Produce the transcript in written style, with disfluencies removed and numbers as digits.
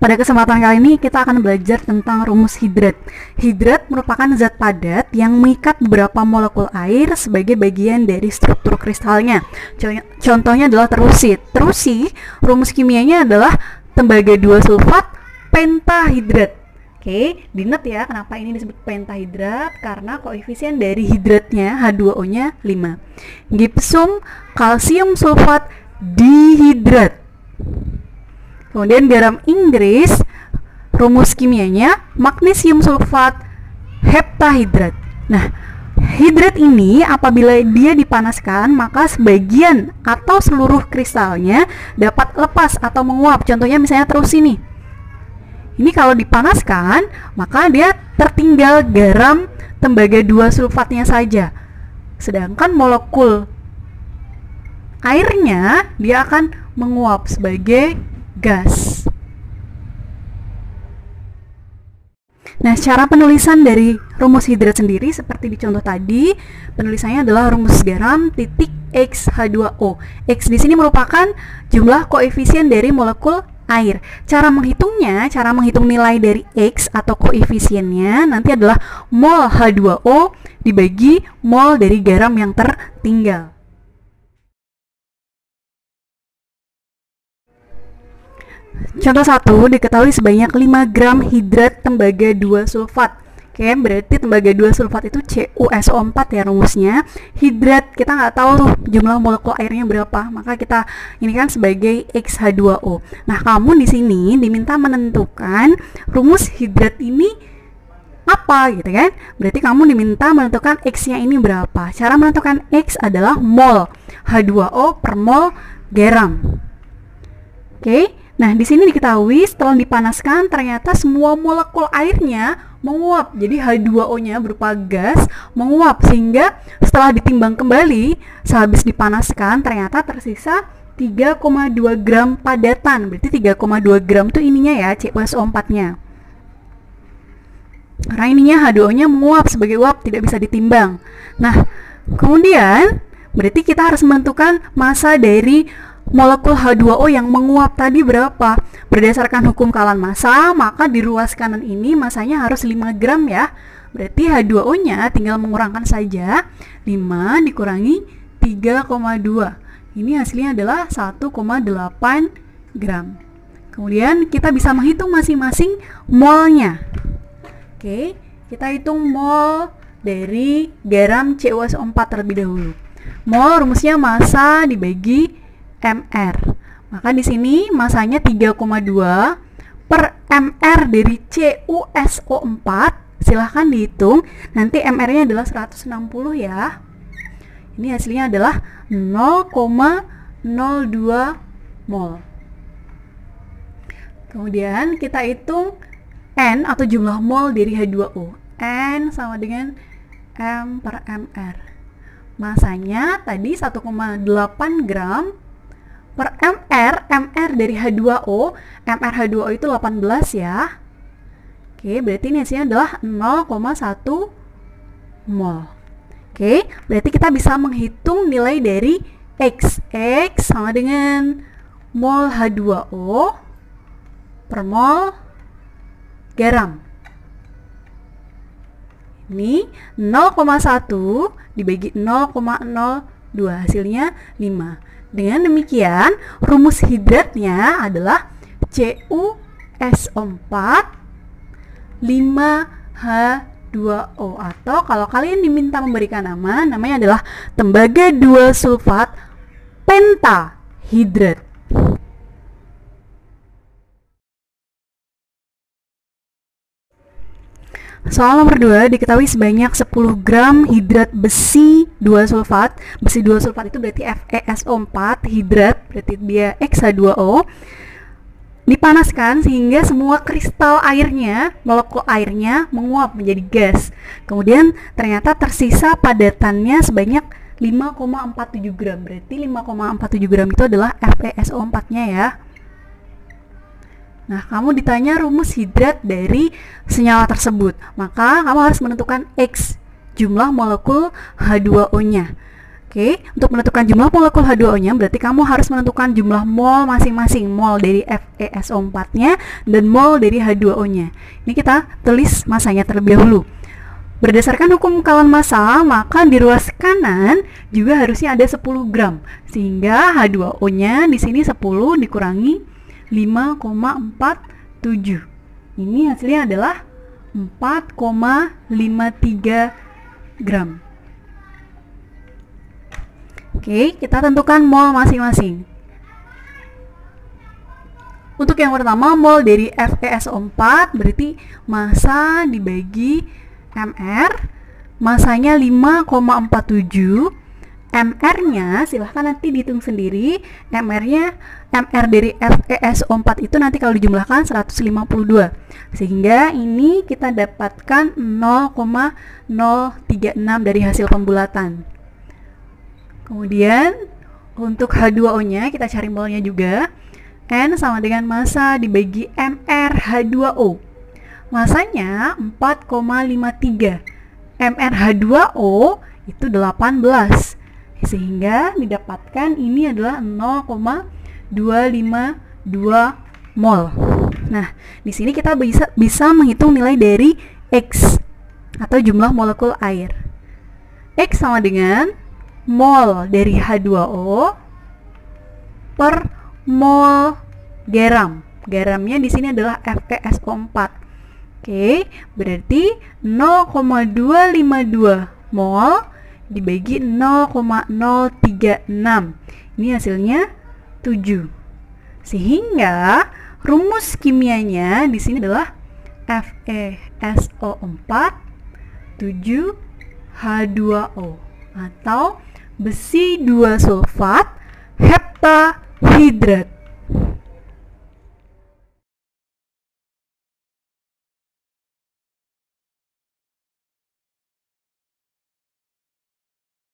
Pada kesempatan kali ini kita akan belajar tentang rumus hidrat. Hidrat merupakan zat padat yang mengikat beberapa molekul air sebagai bagian dari struktur kristalnya. Contohnya adalah terusi. Terusi, rumus kimianya adalah tembaga 2 sulfat pentahidrat. Oke, diingat ya kenapa ini disebut pentahidrat, karena koefisien dari hidratnya H2O-nya 5. Gipsum kalsium sulfat dihidrat. Kemudian garam Inggris, rumus kimianya magnesium sulfat heptahidrat. Nah, hidrat ini apabila dia dipanaskan, maka sebagian atau seluruh kristalnya dapat lepas atau menguap. Contohnya misalnya terus ini. Ini kalau dipanaskan, maka dia tertinggal garam tembaga 2 sulfatnya saja. Sedangkan molekul airnya dia akan menguap sebagai gas. Nah, cara penulisan dari rumus hidrat sendiri seperti di contoh tadi, penulisannya adalah rumus garam titik X H2O. X di sini merupakan jumlah koefisien dari molekul air. Cara menghitungnya, cara menghitung nilai dari X atau koefisiennya nanti adalah mol H2O dibagi mol dari garam yang tertinggal. Contoh 1, diketahui sebanyak 5 gram hidrat tembaga 2 sulfat. Oke, berarti tembaga 2 sulfat itu CuSO4 ya rumusnya. Hidrat, kita nggak tahu tuh jumlah molekul airnya berapa, maka kita ini kan sebagai XH2O. Nah, kamu di sini diminta menentukan rumus hidrat ini apa gitu kan. Berarti kamu diminta menentukan X-nya ini berapa. Cara menentukan X adalah mol H2O per mol garam. Oke. Nah, di sini diketahui setelah dipanaskan ternyata semua molekul airnya menguap. Jadi H2O-nya berupa gas menguap, sehingga setelah ditimbang kembali sehabis dipanaskan ternyata tersisa 3,2 gram padatan. Berarti 3,2 gram itu ininya ya, CuSO4-nya. Karena ininya H2O-nya menguap sebagai uap, tidak bisa ditimbang. Nah, kemudian berarti kita harus menentukan massa dari molekul H2O yang menguap tadi berapa. Berdasarkan hukum kalan massa, maka di ruas kanan ini massanya harus 5 gram ya. Berarti H2O-nya tinggal mengurangkan saja. 5 dikurangi 3,2. Ini hasilnya adalah 1,8 gram. Kemudian kita bisa menghitung masing-masing molnya. Oke, kita hitung mol dari garam CuSO4 terlebih dahulu. Mol rumusnya massa dibagi mR. Maka di sini masanya 3,2 per mR dari CuSO4. Silahkan dihitung. Nanti mR-nya adalah 160 ya. Ini hasilnya adalah 0,02 mol. Kemudian kita hitung N atau jumlah mol dari H2O. N sama dengan M per mR. Masanya tadi 1,8 gram per mR. mR dari H2O, mR H2O itu 18 ya. Oke, berarti ini hasilnya adalah 0,1 mol. Oke, berarti kita bisa menghitung nilai dari X. X sama dengan mol H2O per mol garam. Ini 0,1 dibagi 0,02, hasilnya 5. Dengan demikian, rumus hidratnya adalah CuSO4 5H2O, atau kalau kalian diminta memberikan nama, namanya adalah tembaga 2 sulfat pentahidrat. Soal nomor 2, diketahui sebanyak 10 gram hidrat besi 2 sulfat. Besi 2 sulfat itu berarti FeSO4, hidrat berarti dia XH2O. Dipanaskan sehingga semua kristal airnya, molekul airnya menguap menjadi gas. Kemudian ternyata tersisa padatannya sebanyak 5,47 gram. Berarti 5,47 gram itu adalah FeSO4-nya ya. Nah, kamu ditanya rumus hidrat dari senyawa tersebut, maka kamu harus menentukan X, jumlah molekul H2O-nya. Oke, untuk menentukan jumlah molekul H2O-nya berarti kamu harus menentukan jumlah mol masing-masing, mol dari FeSO4-nya dan mol dari H2O-nya. Ini kita tulis masanya terlebih dahulu. Berdasarkan hukum kawan massa, maka di ruas kanan juga harusnya ada 10 gram. Sehingga H2O-nya di sini 10 dikurangi 5,47. Ini hasilnya adalah 4,53 gram. Oke, kita tentukan mol masing-masing. Untuk yang pertama, mol dari FeSO4 berarti massa dibagi MR, masanya 5,47. MR-nya silahkan nanti dihitung sendiri. MR dari FeSO4 itu nanti kalau dijumlahkan 152. Sehingga ini kita dapatkan 0,036 dari hasil pembulatan. Kemudian untuk H2O-nya kita cari molnya juga. N sama dengan massa dibagi MR H2O. Masanya 4,53. MrH2O itu 18. Sehingga didapatkan ini adalah 0,252 mol. Nah, di sini kita bisa menghitung nilai dari X atau jumlah molekul air. X sama dengan mol dari H2O per mol garam. Garamnya di sini adalah FeSO4. Oke, berarti 0,252 mol dibagi 0,036. Ini hasilnya 7. Sehingga rumus kimianya di sini adalah FeSO4 7H2O atau besi 2 sulfat heptahidrat.